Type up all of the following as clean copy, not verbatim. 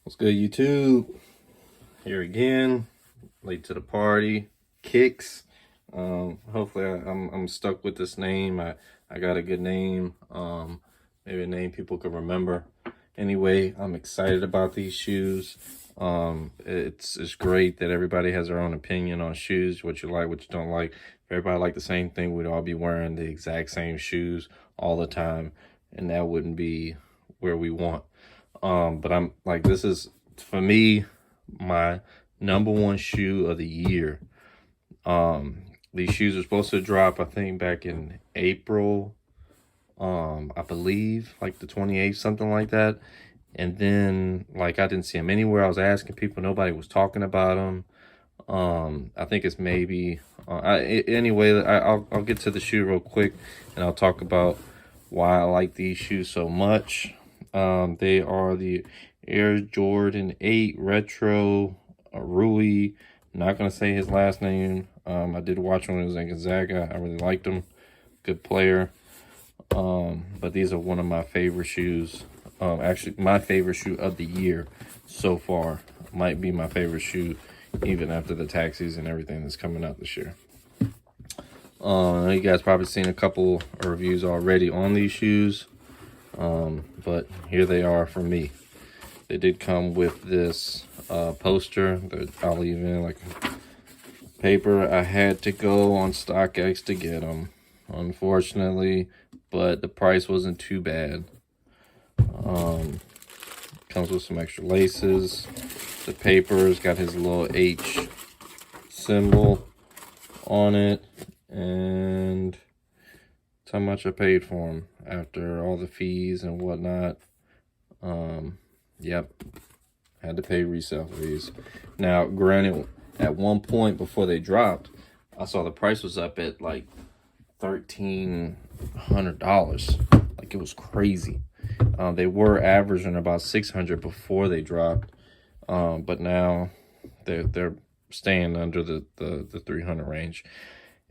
What's good, YouTube? Here again, late to the party. Kicks. Hopefully I'm stuck with this name. I got a good name. Maybe a name people could remember. Anyway, I'm excited about these shoes. It's great that everybody has their own opinion on shoes, what you like, what you don't like. If everybody liked the same thing, we'd all be wearing the exact same shoes all the time, and that wouldn't be where we want. But I'm like, this is, for me, my number one shoe of the year. These shoes are supposed to drop, I think, back in April, I believe, like the 28th, something like that. And then, like, I didn't see them anywhere. I was asking people, nobody was talking about them. I think it's maybe, anyway, I'll get to the shoe real quick, and I'll talk about why I like these shoes so much. They are the Air Jordan 8 Retro Rui. I'm not going to say his last name. I did watch him when he was in Gonzaga. I really liked him. Good player. But these are one of my favorite shoes. Actually, my favorite shoe of the year so far. Might be my favorite shoe even after the taxis and everything that's coming out this year. You guys probably seen a couple of reviews already on these shoes. But here they are for me. They did come with this poster that I'll leave in like paper. I had to go on StockX to get them, unfortunately, but the price wasn't too bad. Comes with some extra laces. The paper's got his little H symbol on it, and that's how much I paid for them after all the fees and whatnot. Yep, had to pay resale for these. Now, granted, at one point before they dropped, I saw the price was up at like $1,300. Like, it was crazy. They were averaging about $600 before they dropped, but now they're staying under the 300 range.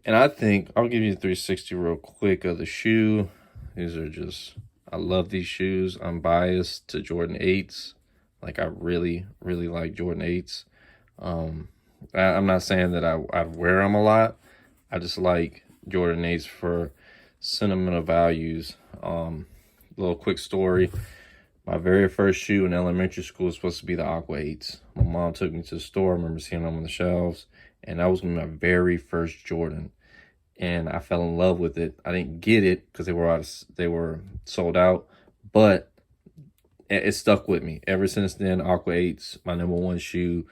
And I think I'll give you a 360 real quick of the shoe. These are just, I love these shoes. I'm biased to Jordan 8s. Like, I really, really like Jordan 8s. I'm not saying that I'd wear them a lot. I just like Jordan 8s for sentimental values. Little quick story. My very first shoe in elementary school was supposed to be the Aqua 8s. My mom took me to the store. I remember seeing them on the shelves. And that was my very first Jordan. And I fell in love with it. I didn't get it because they were sold out, but it stuck with me ever since then. Aqua 8's my number one shoe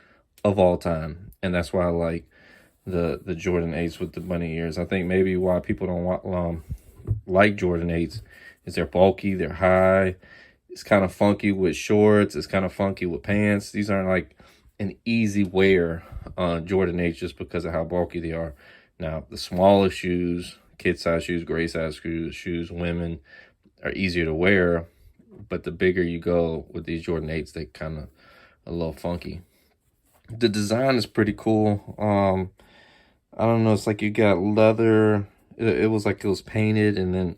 of all time, and that's why I like the Jordan 8's with the bunny ears. I think maybe why people don't like Jordan 8's is they're bulky, they're high. It's kind of funky with shorts. It's kind of funky with pants. These aren't like an easy wear Jordan 8 just because of how bulky they are. Now, the smaller shoes, kid-size shoes, gray-size shoes, women, are easier to wear. But the bigger you go with these Jordan 8s, they kind of a little funky. The design is pretty cool. I don't know. It's like you got leather. It was like it was painted and then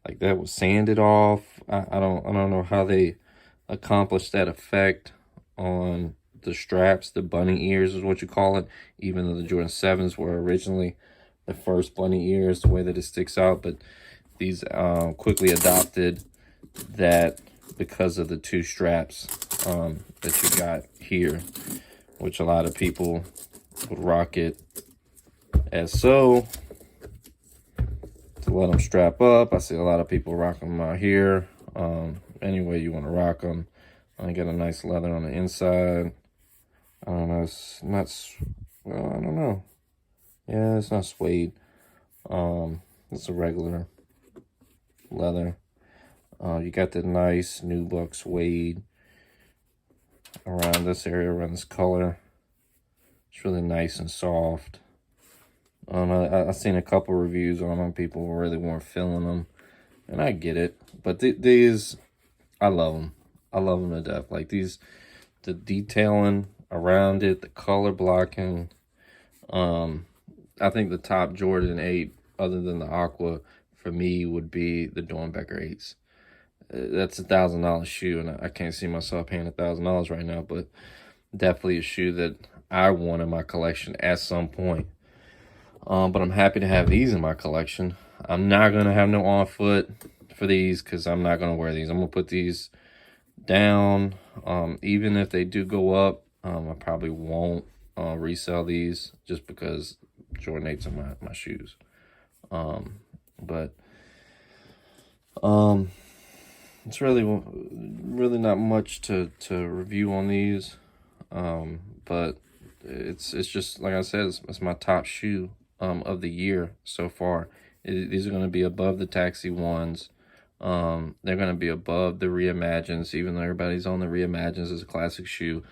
like that was sanded off. I don't know how they accomplished that effect on the straps. The bunny ears is what you call it, even though the Jordan 7s were originally the first bunny ears, the way that it sticks out. But these quickly adopted that because of the two straps that you got here, which a lot of people would rock it as so to let them strap up. I see a lot of people rocking them out here. Any way you want to rock them. I got a nice leather on the inside. I don't know, it's not, well, I don't know. Yeah, it's not suede. It's a regular leather. You got the nice nubuck suede around this area, around this color. It's really nice and soft. I've seen a couple reviews on them. People really weren't feeling them, and I get it. But these, I love them. I love them to death. Like these, the detailing around it, the color blocking. I think the top Jordan 8, other than the Aqua, for me would be the Dornbecker 8s. that's $1,000 shoe, and I can't see myself paying $1,000 right now, but definitely a shoe that I want in my collection at some point. But I'm happy to have these in my collection. I'm not going to have no on foot for these because I'm not going to wear these. I'm going to put these down. Even if they do go up, I probably won't resell these just because Jordan 8s are my shoes. But it's really not much to review on these. But it's just, like I said, it's my top shoe of the year so far. These are going to be above the Taxi ones. They're going to be above the Reimagines, even though everybody's on the Reimagines as a classic shoe.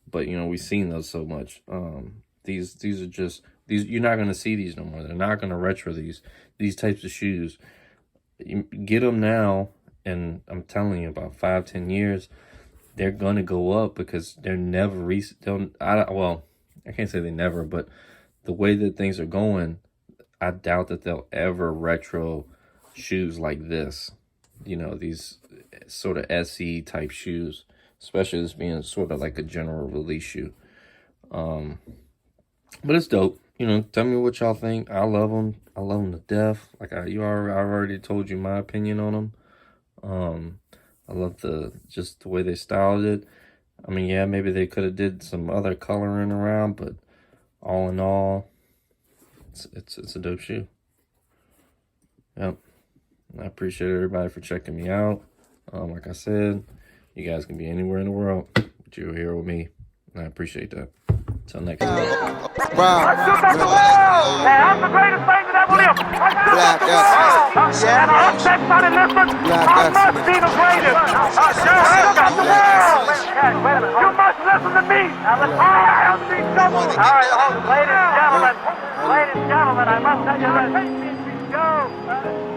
But, you know, we've seen those so much. These are just, you're not going to see these no more. They're not going to retro these types of shoes. You get them now, and I'm telling you, about 5-10 years, they're going to go up because they're never, well, I can't say they never, but the way that things are going, I doubt that they'll ever retro shoes like this. You know, these sort of SE type shoes, especially this being sort of like a general release shoe. But it's dope. You know, tell me what y'all think. I love them. I love them to death. Like I already told you my opinion on them. I love just the way they styled it. I mean, yeah, maybe they could have did some other coloring around, but all in all, it's a dope shoe. Yep. I appreciate everybody for checking me out. Like I said, you guys can be anywhere in the world, but you're here with me, and I appreciate that. Until next time. I'm the greatest thing that ever lived. And I hope everybody listens. I must be the greatest. You must listen to me. I am the double. All right, ladies and gentlemen, I must tell you that. Go.